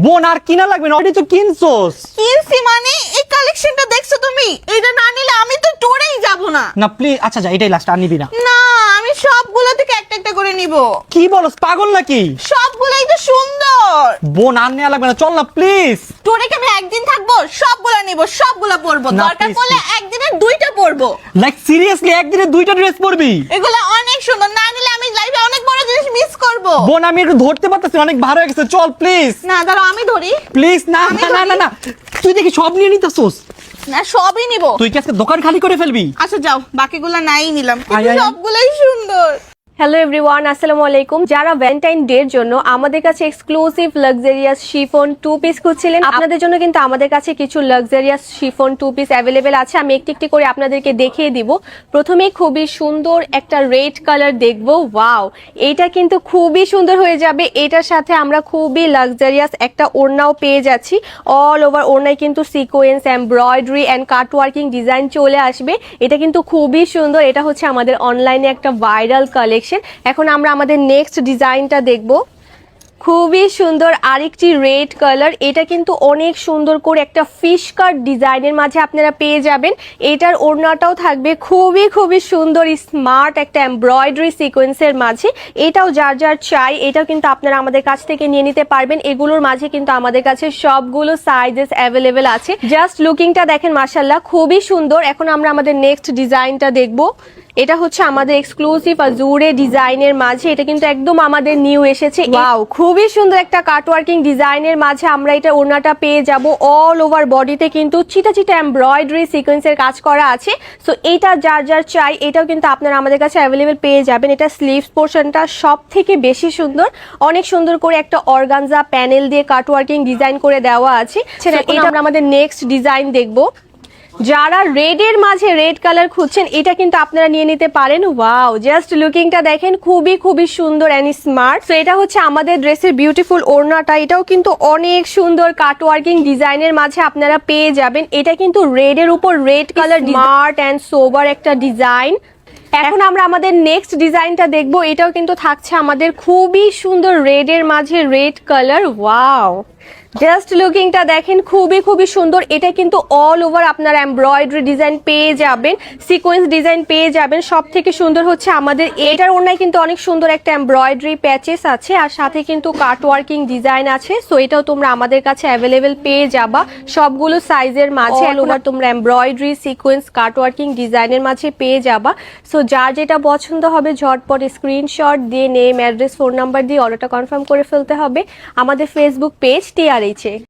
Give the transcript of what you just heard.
বোন আর কিনা লাগবে না, অলরেডি তো কিনছোস। কিনছি মানে এই কালেকশনটা দেখছো তুমি? এটা না নিলে আমি তো টুরেই যাব না। না প্লিজ, আচ্ছা যা, এটাই লাস্ট, আর নিবি না। না, আমি সবগুলো থেকে একটা একটা করে নিব। কি বলস, পাগল নাকি? সবগুলোই তো সুন্দর। বোন আর নেওয়া লাগবে না, চল না প্লিজ। টুরে কি আমি একদিন থাকবো? সবগুলো নিব, সবগুলো পরবো, না, দরকার please, পড়লে একদিনে দুইটা পরবো। লাইক সিরিয়াসলি একদিনে 2টা ড্রেস পরবি? এগুলো অনেক সুন্দর, না নিলে আমি লাইফে অনেক বড় জিনিস মিস করব। বোন আমি একটু ধরতে পারতেছি, অনেক ভালো হয়ে গেছে, চল প্লিজ। না দাঁড়াও, আমি ধরি। প্লিজ না আমি না না ধরি। না না, তুই দেখি সব নিয়ে নিতেছোস। না সবই নিব। তুই কি আজকে দোকান খালি করে ফেলবি? আচ্ছা যাও, বাকিগুলো নাই নিলাম, আয়, কিন্তু আয়। সবগুলোই সুন্দর। হ্যালো এভরিওয়ান, আসসালামু আলাইকুম। যারা ভ্যালেন্টাইন ডে এর জন্য আমাদের কাছে এক্সক্লুসিভ লাক্সারিয়াস শিফন 2 পিস খুঁজছিলেন, আপনাদের জন্য কিন্তু আমাদের কাছে কিছু লাক্সারিয়াস শিফন 2 পিস অ্যাভেলেবেল আছে। আমি একটি একটি করে আপনাদেরকে দেখিয়ে দিব। প্রথমেই খুবই সুন্দর একটা রেড কালার দেখব। ওয়াও, এইটা কিন্তু খুবই সুন্দর হয়ে যাবে। এটার সাথে আমরা খুবই লাক্সারিয়াস একটা ওড়নাও পেয়ে যাচ্ছি। অল ওভার ওড়নায় কিন্তু sequence, embroidery and cut working design চলে আসবে। এটা কিন্তু খুবই সুন্দর। এটা হচ্ছে আমাদের অনলাইনে একটা ভাইরাল কালেকশন। এখন আমরা আমাদের নেক্সট ডিজাইনটা দেখব। খুবই সুন্দর আরেকটি রেড কালার। এটা কিন্তু অনেক সুন্দর করে একটা ফিশ কাট ডিজাইনের মাঝে আপনারা পেয়ে যাবেন। এটার ওড়নাটাও থাকবে খুবই খুবই সুন্দর স্মার্ট একটা এমব্রয়ডারি সিকোয়েন্সের মাঝে। এটাও যার যার চাই, এটাও কিন্তু আপনারা আমাদের কাছ থেকে নিয়ে নিতে পারবেন। এগুলোর মাঝে কিন্তু আমাদের কাছে সবগুলো সাইজেস অ্যাভেলেবেল আছে। জাস্ট লুকিংটা দেখেন, মাশাআল্লাহ খুবই সুন্দর। এখন আমরা আমাদের নেক্সট ডিজাইনটা দেখব। এটা হচ্ছে আমাদের এক্সক্লুসিভ আজুরে ডিজাইনের মাঝে। এটা কিন্তু একদম আমাদের নিউ এসেছে। ওয়াও, খুবই সুন্দর একটা কাটওয়ার্কিং ডিজাইনের মাঝে আমরা এটা ওড়নাটা পেয়ে যাব। অল ওভার বডিতে কিন্তু চিটা চিটা এমব্রয়ডারি সিকোয়েন্সের কাজ করা আছে। সো এটা যার যার চাই, এটাও কিন্তু আপনারা আমাদের কাছে অ্যাভেলেবেল পেয়ে যাবেন। এটা স্লিভস পোর্শনটা সব থেকে বেশি সুন্দর, অনেক সুন্দর করে একটা অর্গানজা প্যানেল দিয়ে কাটওয়ার্কিং ডিজাইন করে দেওয়া আছে। এটা আমরা আমাদের নেক্সট ডিজাইন দেখব। যারা রেড এর মাঝে রেড কালার খুঁজছেন, এটা কিন্তু আপনারা নিয়ে নিতে পারেন। ওয়াও, জাস্ট লুকিংটা দেখেন, খুবই খুবই সুন্দর এন্ড স্মার্ট। তো এটা হচ্ছে আমাদের ড্রেসের বিউটিফুল ওড়নাটা। এটাও কিন্তু অনেক সুন্দর কাটওয়ার্কিং ডিজাইনের মাঝে আপনারা পেয়ে যাবেন। এটা কিন্তু রেড এর উপর রেড কালার, স্মার্ট এন্ড সোবার একটা ডিজাইন। এখন আমরা আমাদের নেক্সট ডিজাইনটা দেখব। এটাও কিন্তু থাকছে আমাদের খুবই সুন্দর রেড এর মাঝে রেড কালার। ওয়াও, জাস্ট লুকিংটা দেখেন, খুবই খুবই সুন্দর। এটা কিন্তু অল ওভার আপনারা এমব্রয়ডারি ডিজাইন পেয়ে যাবেন, সিকোয়েন্স ডিজাইন পেয়ে যাবেন। সব থেকে সুন্দর হচ্ছে আমাদের এটার ওড়নায় কিন্তু অনেক সুন্দর একটা এমব্রয়ডারি প্যাচেস আছে, আর সাথে কিন্তু কাট ওয়ার্কিং ডিজাইন আছে। সো এটাও তোমরা আমাদের কাছে অ্যাভেলেবেল পেয়ে যাবা সবগুলো সাইজের মাঝে। অল ওভার তোমরা এমব্রয়ডারি, সিকোয়েন্স, কাট ওয়ার্কিং ডিজাইনের মাঝে পেয়ে যাবা। সো যার যেটা পছন্দ হবে ঝটপট স্ক্রিনশট দিয়ে নেম, অ্যাড্রেস, ফোন নাম্বার দিয়ে অর্ডারটা কনফার্ম করে ফেলতে হবে আমাদের ফেসবুক পেজ TRH-এ।